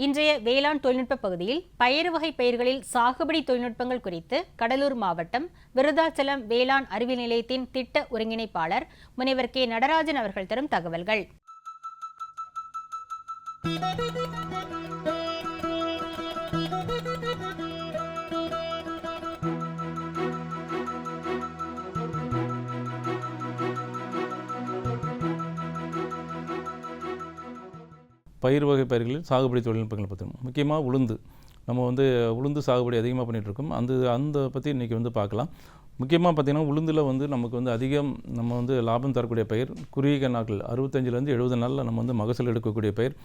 இன்றைய வேளாண் தொழில்நுட்ப பகுதியில் பயறு வகை பயிர்களில் சாகுபடி தொழில்நுட்பங்கள் குறித்து கடலூர் மாவட்டம் விருதாச்சலம் வேளாண் அறிவியல் நிலையத்தின் திட்ட ஒருங்கிணைப்பாளர் முனைவர் கே நடராஜன் அவர்கள் தரும் தகவல்கள். பயிர் வகை பயிர்களில் சாகுபடி தொழில்நுட்பங்களை பற்றி முக்கியமாக உளுந்து சாகுபடி அதிகமாக பண்ணிகிட்ருக்கோம். அந்த பற்றி இன்றைக்கி பார்க்கலாம். முக்கியமாக பார்த்திங்கன்னா உளுந்தில் நமக்கு அதிகம் நம்ம லாபம் தரக்கூடிய பயிர். குறுகிய நாட்கள் 65 to 70 நாளில் நம்ம மகசூல் எடுக்கக்கூடிய பயிர்.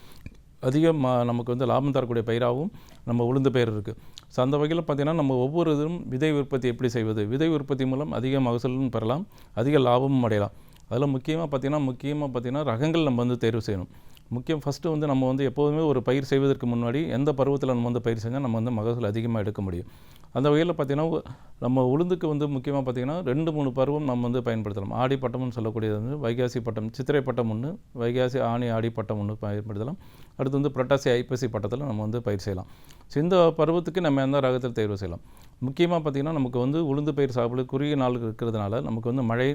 அதிகம் நமக்கு லாபம் தரக்கூடிய பயிராகவும் நம்ம உளுந்து பயிர் இருக்குது. ஸோ அந்த வகையில் பார்த்திங்கன்னா நம்ம ஒவ்வொரு இதுவும் விதை உற்பத்தி எப்படி செய்வது, விதை உற்பத்தி மூலம் அதிக மகசூலும் பெறலாம், அதிக லாபமும் அடையலாம். அதில் முக்கியமாக பார்த்திங்கன்னா ரகங்கள் நம்ம தேர்வு செய்யணும். ஃபஸ்ட்டு நம்ம எப்போதுமே ஒரு பயிர் செய்வதற்கு முன்னாடி எந்த பருவத்தில் நம்ம பயிர் செஞ்சால் நம்ம மகசூல் அதிகமாக எடுக்க முடியும். அந்த வகையில் பார்த்திங்கன்னா நம்ம உளுந்துக்கு முக்கியமாக பார்த்திங்கன்னா 2-3 பருவம் நம்ம பயன்படுத்தலாம். ஆடி பட்டம்னு சொல்லக்கூடியது வைகாசி பட்டம், சித்திரை பட்டம் ஒன்று, வைகாசி ஆணி ஆடி பட்டம் ஒன்று பயன்படுத்தலாம். அடுத்து புரட்டாசி ஐப்பசி பட்டத்தில் நம்ம பயிர் செய்யலாம். ஸோ இந்த பருவத்துக்கு நம்ம எந்த ரகத்தில் தேர்வு செய்யலாம். முக்கியமாக பார்த்திங்கன்னா நமக்கு உளுந்து பயிர் சாகுபடி குறுகிய நாள் இருக்கிறதுனால நமக்கு மழை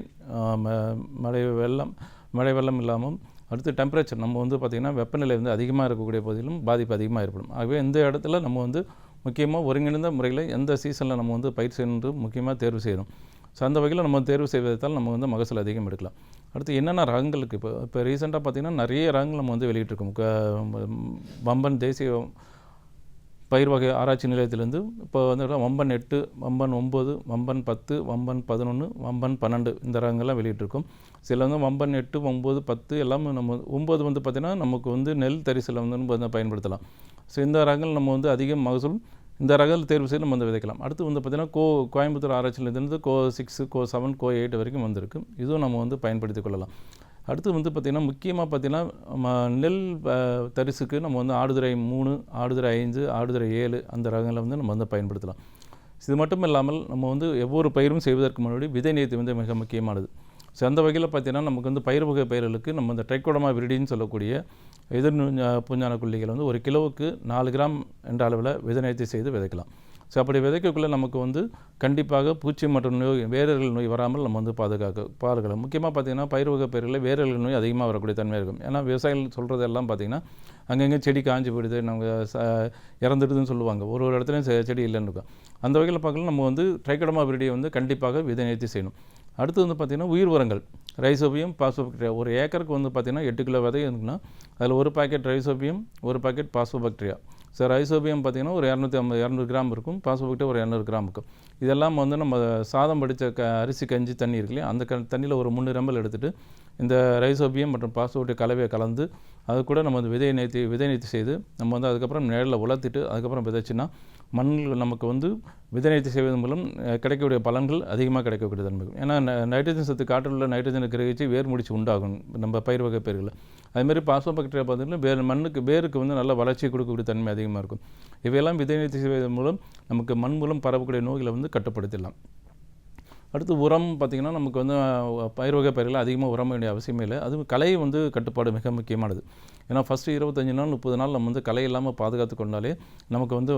வெள்ளம் இல்லாமல், அடுத்து டெம்பரேச்சர் நம்ம பார்த்திங்கன்னா வெப்பநிலை அதிகமாக இருக்கக்கூடிய பகுதியிலும் பாதிப்பு அதிகமாக ஏற்படும். ஆகவே இந்த இடத்துல நம்ம முக்கியமாக ஒருங்கிணைந்த முறையில் எந்த சீசனில் நம்ம பயிர் செய்யணுன்று முக்கியமாக தேர்வு செய்யணும். ஸோ அந்த வகையில் நம்ம தேர்வு செய்வதால் நம்ம மகசூல் அதிகம் எடுக்கலாம். அடுத்து என்னென்ன ரகங்களுக்கு இப்போ ரீசெண்டாக பார்த்திங்கன்னா நிறைய ரகங்கள் நம்ம வெளியிட்டிருக்கோம். வம்பன் தேசிய பயிர் வகை ஆராய்ச்சி நிலையத்திலேருந்து இப்போ வம்பன் 8, வம்பன் 9, வம்பன் 10, வம்பன் 11, வம்பன் 12 இந்த ரகங்கள்லாம் வெளியிட்டிருக்கோம். சில வம்பன் 8, 9, 10 எல்லாமே நம்ம 9 பார்த்திங்கன்னா நமக்கு நெல் தரிசில் பயன்படுத்தலாம். ஸோ இந்த ரகங்கள் நம்ம அதிக மகசூல் இந்த ரகங்கள் தேர்வு செய்து நம்ம விதைக்கலாம். அடுத்து பார்த்திங்கன்னா கோயம்புத்தூர் ஆராய்ச்சி நிலையத்திலேருந்து கோ 6, கோ 7, கோ 8 வரைக்கும் வந்திருக்கு. இதுவும் நம்ம பயன்படுத்தி கொள்ளலாம். அடுத்து பார்த்திங்கன்னா முக்கியமாக பார்த்திங்கன்னா நெல் தரிசுக்கு நம்ம ஆடுதுறை 3, ஆடுதுறை 5, ஆடுதுறை 7 அந்த ரகங்களை நம்ம பயன்படுத்தலாம். இது மட்டும் இல்லாமல் நம்ம ஒவ்வொரு பயிரும் செய்வதற்கு முன்னாடி விதை நேர்த்தி மிக முக்கியமானது. ஸோ அந்த வகையில் பார்த்திங்கன்னா நமக்கு பயிர் வகை பயிர்களுக்கு நம்ம இந்த ட்ரைகோடர்மா விரிடின்னு சொல்லக்கூடிய எதிர் பூஞ்சான கொல்லிகள் 1 கிலோவுக்கு 4 கிராம் என்ற அளவில் விதை நேர்த்தி செய்து விதைக்கலாம். ஸோ அப்படி விதைக்கக்குள்ளே நமக்கு கண்டிப்பாக பூச்சி மற்றும் வேரல்கள் நோய் வராமல் நம்ம பாதுகாக்கலாம். முக்கியமாக பார்த்திங்கன்னா பயிர் வகை பயிர்களில் வேரல்கள் நோய் அதிகமாக வரக்கூடிய தன்மை இருக்கும். ஏன்னா விவசாயிகள் சொல்கிறதெல்லாம் பார்த்திங்கன்னா அங்கங்கே செடி காஞ்சி போயிடுது, நம்ம இறந்துடுதுன்னு சொல்லுவாங்க. ஒரு இடத்துலையும் செடி இல்லைன்னு இருக்கும். அந்த வகையில் பார்க்கலாம் நம்ம ட்ரைகோடர்மா விரிடியை கண்டிப்பாக விதை நேர்த்தி செய்யணும். அடுத்து பார்த்திங்கன்னா உயிர் உரங்கள் ரைசோபியம், பாஸ்போபாக்டீரியா ஒரு ஏக்கருக்கு பார்த்திங்கன்னா 8 கிலோ விதை இருக்குன்னா அதில் 1 packet rhizobium, 1 packet phosphobacteria. So rhizobium பார்த்திங்கன்னா ஒரு 200 கிராம் இருக்கும், பாஸ்போபாக்டீரியா ஒரு 200 கிராம் இருக்கும். இதெல்லாம் நம்ம சாதம் படித்த அரிசி கஞ்சி தண்ணி இருக்கு இல்லையா, அந்த தண்ணியில் ஒரு 3 ரம்பல் எடுத்துகிட்டு இந்த ரைசோபியம் மற்றும் பாஸ்போபாக்டீரியா கலவையை கலந்து அது கூட நம்ம விதை நேர்த்தி செய்து நம்ம அதுக்கப்புறம் நிழலில் உலர்த்திட்டு அதுக்கப்புறம் விதைச்சின்னா மண்ணில் நமக்கு விதை நேர்த்தி செய்வதன் மூலம் கிடைக்கக்கூடிய பலன்கள் அதிகமாக கிடைக்கக்கூடிய தன்மை. ஏன்னா நைட்ரஜன் சத்து காற்றில் உள்ள நைட்ரஜனை கிரகிச்சு வேர் முடிச்சு உண்டாகும் நம்ம பயிர் வகை பயிர்களில். அதுமாதிரி பாஸ்போபாக்டீரியா பார்த்திங்கன்னா வேருக்கு நல்ல வளர்ச்சி கொடுக்கக்கூடிய தன்மை அதிகமாக இருக்கும். இவையெல்லாம் விதை நேர்த்தி செய்வதன் மூலம் நமக்கு மண் மூலம் பரவக்கூடிய நோய்களை கட்டுப்படுத்திடலாம். அடுத்து உரம் பார்த்திங்கன்னா நமக்கு பயிர் வகை பயிர்களில் அதிகமாக உரம் வேண்டிய அவசியமே இல்லை. அது கலை கட்டுப்பாடு மிக முக்கியமானது. ஏன்னா ஃபஸ்ட்டு 25 நாள் 30 நாள் நம்ம களை இல்லாமல் பாதுகாத்து கொண்டாலே நமக்கு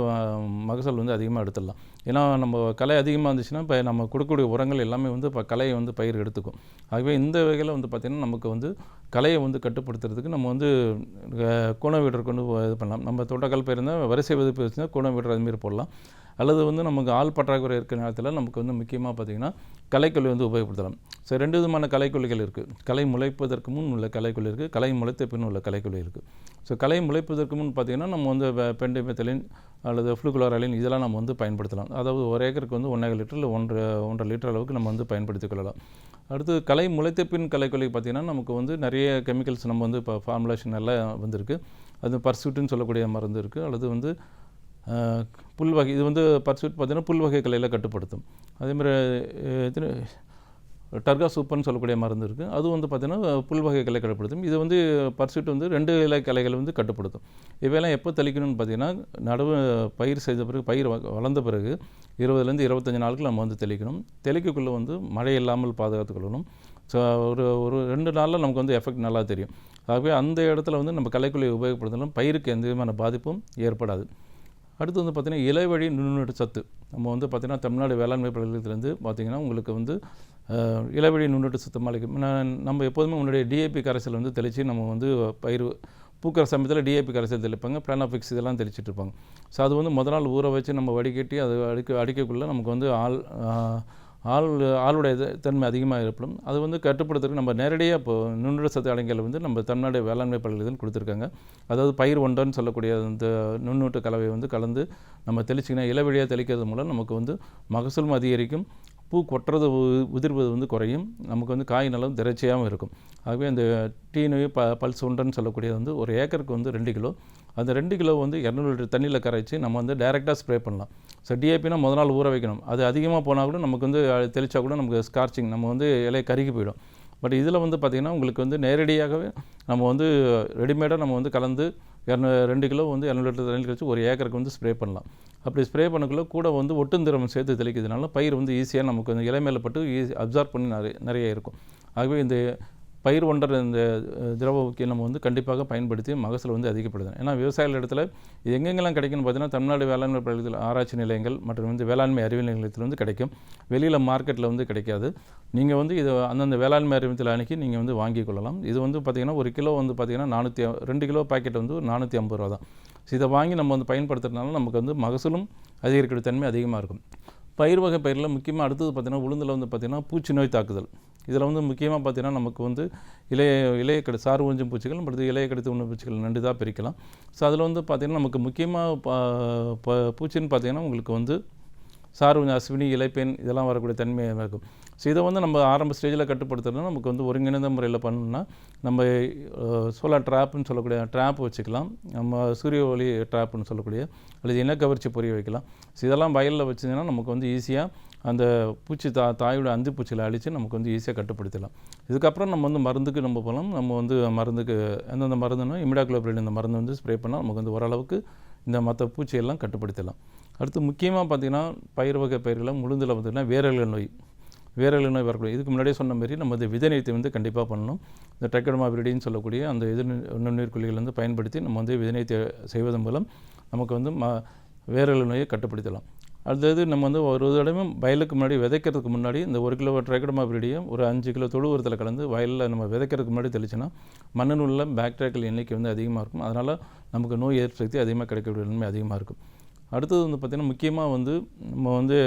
மகசூல் அதிகமாக எடுத்துடலாம். ஏன்னா நம்ம களை அதிகமாக இருந்துச்சுன்னா இப்போ நம்ம கொடுக்கக்கூடிய உரங்கள் எல்லாமே இப்போ கலையை பயிர் எடுத்துக்கும். ஆகவே இந்த வகையில் பார்த்திங்கன்னா நமக்கு கலையை கட்டுப்படுத்துறதுக்கு நம்ம கோண வீடர் கொண்டு இது பண்ணலாம். நம்ம தோட்டக்கால் பயிர் இருந்தால் வரிசை விதைப்பு வச்சுன்னா கோண வீடர் அதுமாரி போடலாம். அல்லது நமக்கு ஆள் பற்றாக்குறை இருக்கிற நேரத்தில் நமக்கு முக்கியமாக பார்த்திங்கன்னா களைக்கொல்லி உபயோகப்படுத்தலாம். ஸோ 2 விதமான களைக்கொல்லிகள் இருக்குது. களை முளைப்பதற்கு முன் உள்ள களைக்கொல்லி இருக்குது, களை முளைத்த பின் உள்ள களைக்கொல்லி இருக்குது. ஸோ களை முளைப்பதற்கு முன் பார்த்திங்கன்னா நம்ம பென்டிமெத்திலின் அல்லது ஃப்ளூக்ளோரலின் இதெல்லாம் நம்ம பயன்படுத்தலாம். அதாவது 1 ஏக்கருக்கு 1.5 லிட்டர் இல்லை 1.5 லிட்டர் அளவுக்கு நம்ம பயன்படுத்திக் கொள்ளலாம். அடுத்து களை முளைத்த பின் களைக்கொல்லி பார்த்திங்கன்னா நமக்கு நிறைய கெமிக்கல்ஸ் நம்ம இப்போ ஃபார்முலேஷன் எல்லாம் வந்திருக்கு. அது பர்சூட்டுன்னு சொல்லக்கூடிய மருந்து இருக்குது. அல்லது புல் வகை இது பர்சூட் பார்த்திங்கன்னா புல் வகை கலையில் கட்டுப்படுத்தும். அதேமாதிரி டர்கா சூப்பர்னு சொல்லக்கூடிய மருந்து இருக்குது. அது பார்த்திங்கன்னா புல் வகை கலை கட்டுப்படுத்தும். இது பர்சூட் 2 இலை கலைகள் கட்டுப்படுத்தும். இவையெல்லாம் எப்போ தெளிக்கணும்னு பார்த்திங்கன்னா நடவு பயிர் செய்த பிறகு பயிர் வளர்ந்த பிறகு 20 to 25 நாட்கள் நம்ம தெளிக்கணும். தெளிக்கக்குள்ளே மழை இல்லாமல் பாதுகாத்து கொள்ளணும். ஸோ ஒரு ஒரு 2 நாளில் நமக்கு வந்து எஃபெக்ட் நல்லா தெரியும். ஆகவே அந்த இடத்துல வந்து நம்ம களைக்கொல்லியை உபயோகப்படுத்தினாலும் பயிருக்கு எந்த விதமான பாதிப்பும் ஏற்படாது. அடுத்து வந்து பார்த்திங்கன்னா இலைவழி நுண்ணூட்ட சத்து நம்ம வந்து பார்த்திங்கன்னா தமிழ்நாடு வேளாண்மை பல்கலைக்கழகத்திலேருந்து பார்த்திங்கன்னா உங்களுக்கு வந்து இலைவழி நுண்ணூட்ட சத்து மாளிகை நம்ம எப்போதுமே முன்னாடி டிஏபி கரைசல் வந்து தெளித்து நம்ம வந்து பயிர் பூக்கிற சமயத்தில் டிஏபி கரைசல் தெளிப்பாங்க, பிளானாஃபிக்ஸ் இதெல்லாம் தெளிச்சிட்டு இருப்பாங்க. ஸோ அது வந்து முதல் நாள் ஊற வச்சு நம்ம வடிகட்டி அது அடிக்கக்குள்ளே நமக்கு வந்து ஆளுடைய தன்மை அதிகமாக ஏற்படும். அது வந்து கட்டுப்படுத்துறதுக்கு நம்ம நேரடியாக இப்போ நுண்ணுட்ட சத்து அடங்கியல் வந்து நம்ம தமிழ்நாடு வேளாண்மை பல்கலைக்கழகத்தில் கொடுத்துருக்காங்க. அதாவது பயிர் ஒன்றன்னு சொல்லக்கூடிய அந்த நுண்ணூட்ட கலவையை வந்து கலந்து நம்ம தெளிச்சிங்கன்னா இலைவழியாக தெளிக்கிறது மூலம் நமக்கு வந்து மகசூலும் அதிகரிக்கும், பூ கொட்டுறது உதிர்வது வந்து குறையும், நமக்கு வந்து காய் நல்லா திரைச்சியாகவும் இருக்கும். ஆகவே அந்த டீனு பல்ஸ் ஒன்றன்னு சொல்லக்கூடியது வந்து ஒரு ஏக்கருக்கு வந்து 2 கிலோ, அந்த 2 கிலோ வந்து 200 லிட்டர் தண்ணியில் கரைச்சி நம்ம வந்து டைரெக்டாக ஸ்ப்ரே பண்ணலாம். ஸோ டிஏபினா முதல் நாள் ஊற வைக்கணும், அது அதிகமாக போனால் கூட நமக்கு வந்து தெளித்தா கூட நமக்கு ஸ்கார்ச்சிங் நம்ம வந்து இலை கருகி போயிடும். பட் இதில் வந்து பார்த்திங்கன்னா உங்களுக்கு வந்து நேரடியாகவே நம்ம வந்து ரெடிமேடாக நம்ம வந்து கலந்து 2 கிலோ வந்து 200 லிட்டர் தண்ணி கழிச்சு ஒரு ஏக்கருக்கு வந்து ஸ்ப்ரே பண்ணலாம். அப்படி ஸ்ப்ரே பண்ணக்குள்ளே கூட வந்து ஒட்டுந்திரம் சேர்த்து தெளிக்கிறதுனால பயிர் வந்து ஈஸியாக நமக்கு வந்து இலை மேலே பட்டு அப்சார்ப் பண்ணி நிறைய இருக்கும். ஆகவே இந்த பயிர் ஒன்றரை இந்த திரவ ஊக்கியை நம்ம வந்து கண்டிப்பாக பயன்படுத்தி மகசூல் வந்து அதிகப்படுது. ஏன்னா விவசாயிகள் இடத்துல இது எங்கெங்கெல்லாம் கிடைக்குன்னு பார்த்தீங்கன்னா தமிழ்நாடு வேளாண்மை பல்கலைக்கழக ஆராய்ச்சி நிலையங்கள் மற்றும் வந்து வேளாண்மை அறிவியல் நிலையத்தில் வந்து கிடைக்கும், வெளியில் மார்க்கெட்டில் வந்து கிடைக்காது. நீங்கள் வந்து இது அந்தந்த வேளாண்மை அறிவியல் அணுகி நீங்கள் வந்து வாங்கி கொள்ளலாம். இது வந்து பார்த்திங்கன்னா ஒரு கிலோ வந்து பார்த்திங்கன்னா 2 கிலோ பாக்கெட் வந்து 450 ரூபா தான். இதை வாங்கி நம்ம வந்து பயன்படுத்துறதுனால நமக்கு வந்து மகசூலும் அதிகரிக்கிற தன்மை அதிகமாக இருக்கும். பயிர் வகை பயிரில் முக்கியமாக அடுத்தது பார்த்திங்கன்னா உளுந்தில் வந்து பார்த்திங்கன்னா பூச்சி நோய் தாக்குதல். இதில் வந்து முக்கியமாக பார்த்திங்கன்னா நமக்கு வந்து இலையை கெடுத்து சாறு உறிஞ்சும் பூச்சிகள் மற்றும் இலையை கெடுத்து உண்ணும் பூச்சிகள் 2 தான் பிரிக்கலாம். ஸோ அதில் வந்து பார்த்திங்கன்னா நமக்கு முக்கியமாக பூச்சின்னு பார்த்திங்கன்னா உங்களுக்கு வந்து சாறு அஸ்வினி இலைப்பேன் இதெல்லாம் வரக்கூடிய தன்மையாக இருக்கும். ஸோ இதை வந்து நம்ம ஆரம்ப ஸ்டேஜில் கட்டுப்படுத்துறதுனா நமக்கு வந்து ஒருங்கிணைந்த முறையில் பண்ணணும்னா நம்ம சோலார் ட்ராப்னு சொல்லக்கூடிய ட்ராப் வச்சுக்கலாம், நம்ம சூரிய ஒளி ட்ராப்னு சொல்லக்கூடிய அல்லது இனக்கவர்ச்சி பொரிய வைக்கலாம். ஸோ இதெல்லாம் வயலில் வச்சிங்கன்னா நமக்கு வந்து ஈஸியாக அந்த பூச்சி தாயோட அந்து பூச்சிகளை அழித்து நமக்கு வந்து ஈஸியாக கட்டுப்படுத்தலாம். இதுக்கப்புறம் நம்ம வந்து மருந்துக்கு நம்ம போகலாம். நம்ம வந்து மருந்துக்கு எந்தெந்த மருந்துன்னா இமிடாக்ளோபிரிட் இந்த மருந்து வந்து ஸ்ப்ரே பண்ணால் நமக்கு வந்து ஓரளவுக்கு இந்த மற்ற பூச்சியெல்லாம் கட்டுப்படுத்தலாம். அடுத்து முக்கியமாக பார்த்திங்கன்னா பயிர் வகை பயிர்களை உளுந்தில் பார்த்திங்கன்னா வேரல்கள் நோய் வரக்கூடிய இதுக்கு முன்னாடியே சொன்ன மாதிரி நம்ம இந்த விதை நீர்த்தி வந்து கண்டிப்பாக பண்ணணும். இந்த ட்ரைக்கோடர்மா விரிடின்னு சொல்லக்கூடிய அந்த நுண்ணுயிர்கொல்லிகள் வந்து பயன்படுத்தி நம்ம வந்து விதை நீர்த்தி செய்வதன் மூலம் நமக்கு வந்து வேரல்கள் நோயை கட்டுப்படுத்தலாம். அடுத்தது நம்ம வந்து ஒரு தடவை வயலுக்கு முன்னாடி விதைக்கிறதுக்கு முன்னாடி இந்த 1 கிலோ ட்ரைக்கோடர்மா விரிடியை ஒரு 5 கிலோ தொழு உரத்தில் கலந்து வயலில் நம்ம விதைக்கிறதுக்கு முன்னாடி தெளிச்சுன்னா மண்ணில் உள்ள பாக்டீரியாக்கள் எண்ணிக்கை வந்து அதிகமாக இருக்கும். அதனால் நமக்கு நோய் எதிர்ப்பு சக்தி அதிகமாக கிடைக்கக்கூடிய நன்மை அதிகமாக இருக்கும். அடுத்தது வந்து பார்த்திங்கன்னா முக்கியமாக வந்து நம்ம வந்து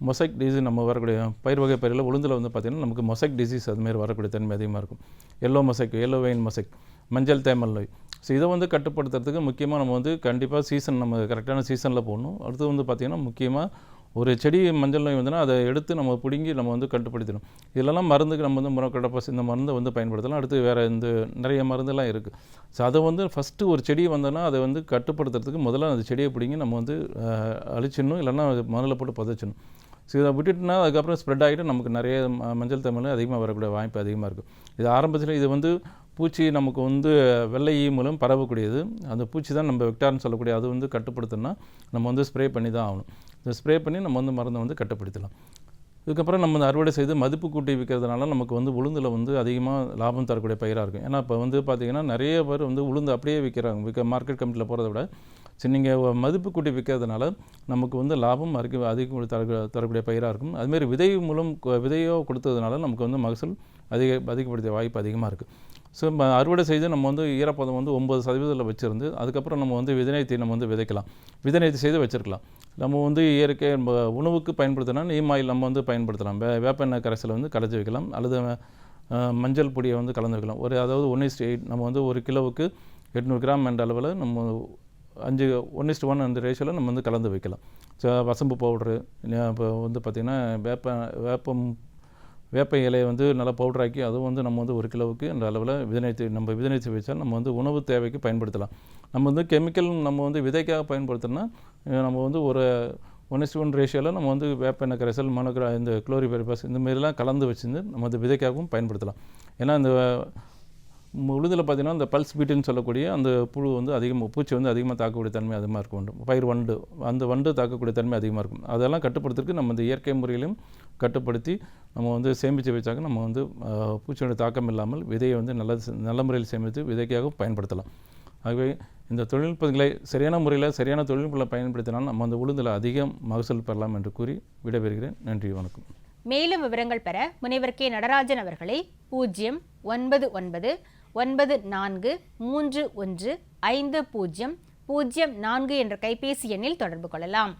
மொசைக் டிசீஸ் நம்ம வரக்கூடிய பயிர் வகை பயிரில் உளுந்தில் வந்து பார்த்திங்கன்னா நமக்கு மொசைக் டிசீஸ் அதுமாரி வரக்கூடிய தன்மை அதிகமாக இருக்கும். எல்லோ வெயின் மொசைக், மஞ்சள் தேமல் நோய். ஸோ இதை வந்து கட்டுப்படுத்துறதுக்கு முக்கியமாக நம்ம வந்து கண்டிப்பாக சீசன் நம்ம கரெக்டான சீசனில் போடணும். அடுத்து வந்து பார்த்திங்கன்னா முக்கியமாக ஒரு செடி மஞ்சள் நோய் வந்துன்னா அதை எடுத்து நம்ம பிடுங்கி நம்ம வந்து கட்டுப்படுத்தணும். இதெல்லாம் மருந்துக்கு நம்ம வந்து முறக்கடப்பாஸ் இந்த மருந்தை வந்து பயன்படுத்தலாம். அடுத்து வேறு இந்த நிறைய மருந்தெல்லாம் இருக்குது. ஸோ அதை வந்து ஃபஸ்ட்டு ஒரு செடி வந்தோன்னா அதை வந்து கட்டுப்படுத்துறதுக்கு முதல்ல அந்த செடியை பிடிங்கி நம்ம வந்து அழிச்சிடணும், இல்லைன்னா மண்ணில் போட்டு புதைச்சிடணும். ஸோ இதை விட்டுட்டுனா அதுக்கப்புறம் ஸ்ப்ரெட் ஆகிட்டு நமக்கு நிறைய மஞ்சள் தேமல் அதிகமாக வரக்கூடிய வாய்ப்பு அதிகமாக இருக்கும். இது ஆரம்பத்தில் இது வந்து பூச்சி நமக்கு வந்து வெள்ளை ஈ மூலம் பரவக்கூடியது. அந்த பூச்சி தான் நம்ம வெக்டார்னு சொல்லக்கூடிய அது வந்து கட்டுப்படுத்தணும்னா நம்ம வந்து ஸ்ப்ரே பண்ணி தான் ஆகணும். இந்த ஸ்ப்ரே பண்ணி நம்ம வந்து மருந்தை வந்து கட்டுப்படுத்தலாம். இதுக்கப்புறம் நம்ம அறுவடை செய்து மதிப்பு கூட்டி விற்கிறதுனால நமக்கு வந்து உளுந்தில் வந்து அதிகமாக லாபம் தரக்கூடிய பயிராக இருக்கும். ஏன்னா இப்போ வந்து பார்த்திங்கன்னா நிறைய பேர் வந்து உளுந்து அப்படியே விற்கிறாங்க, மார்க்கெட் கமிட்டியில் போகிறத விட. சரி, நீங்கள் மதிப்பு கூட்டி விற்கிறதுனால நமக்கு வந்து லாபம் அதிகம் தரக்கூடிய பயிராக இருக்கும். அதுமாரி விதை மூலம் விதையோ கொடுத்ததுனால நமக்கு வந்து மகசூல் அதிகப்படுத்திய வாய்ப்பு அதிகமாக இருக்குது. ஸோ அறுவடை செய்து நம்ம வந்து ஈரப்பதம் வந்து 9% வச்சுருந்து அதுக்கப்புறம் நம்ம வந்து விதைநீர்த்தி நம்ம வந்து விதைக்கலாம், விதைநீர்த்தி செய்து வச்சுருக்கலாம். நம்ம வந்து இயற்கை உணவுக்கு பயன்படுத்தினா நீம் ஆயில் நம்ம வந்து பயன்படுத்தலாம். வேப்ப எண்ணெய் கரைசலை வந்து கலந்து வைக்கலாம், அல்லது மஞ்சள் பொடியை வந்து கலந்து வைக்கலாம். அதாவது 1:8 நம்ம வந்து 1 கிலோவுக்கு 800 கிராம் என்ற அளவில் நம்ம 1:1 அந்த ரேஷியோவில் நம்ம வந்து கலந்து வைக்கலாம். வசம்பு பவுட்ரு, இப்போ வந்து பார்த்திங்கன்னா வேப்ப இலையை வந்து நல்லா பவுடராக்கி அதுவும் வந்து நம்ம வந்து 1 கிலோவுக்கு என்ற அளவில் விதைநீர்த்தி வச்சால் நம்ம வந்து உணவு தேவைக்கு பயன்படுத்தலாம். நம்ம வந்து கெமிக்கல் நம்ம வந்து விதைக்காக பயன்படுத்தினா நம்ம வந்து ஒரு 1:1 ரேஷியோவில் நம்ம வந்து வேப்ப எண்ணெய் கரைசல் இந்த குளோரிபெரிபாஸ் இந்த மாதிரிலாம் கலந்து வச்சுருந்து நம்ம வந்து விதைக்காகவும் பயன்படுத்தலாம். ஏன்னா இந்த உளுந்தில் பார்த்திங்கன்னா இந்த பல்ஸ் பீட்டுன்னு சொல்லக்கூடிய அந்த புழு வந்து பூச்சி வந்து அதிகமாக தாக்கக்கூடிய தன்மை அதிகமாக இருக்கும். பயிர் வண்டு, அந்த வண்டு தாக்கக்கூடிய தன்மை அதிகமாக இருக்கும். அதெல்லாம் கட்டுப்படுத்துறதுக்கு நம்ம இந்த இயற்கை முறையிலும் கட்டுப்படுத்தி நம்ம வந்து சேமித்து வச்சாக்க நம்ம வந்து பூச்சியோட தாக்கம் இல்லாமல் விதையை வந்து நல்ல முறையில் சேமித்து விதைக்காக பயன்படுத்தலாம். ஆகவே இந்த தொழில்நுட்பங்களை சரியான முறையில் சரியான தொழில்நுட்பங்களை பயன்படுத்தினால் நம்ம அந்த உளுந்தில் அதிகம் மகசூல் பெறலாம் என்று கூறி விடைபெறுகிறேன். நன்றி, வணக்கம். மேலும் விவரங்கள் பெற முனைவர் கே நடராஜன் அவர்களை 09994315004 என்ற கைபேசி எண்ணில் தொடர்பு கொள்ளலாம்.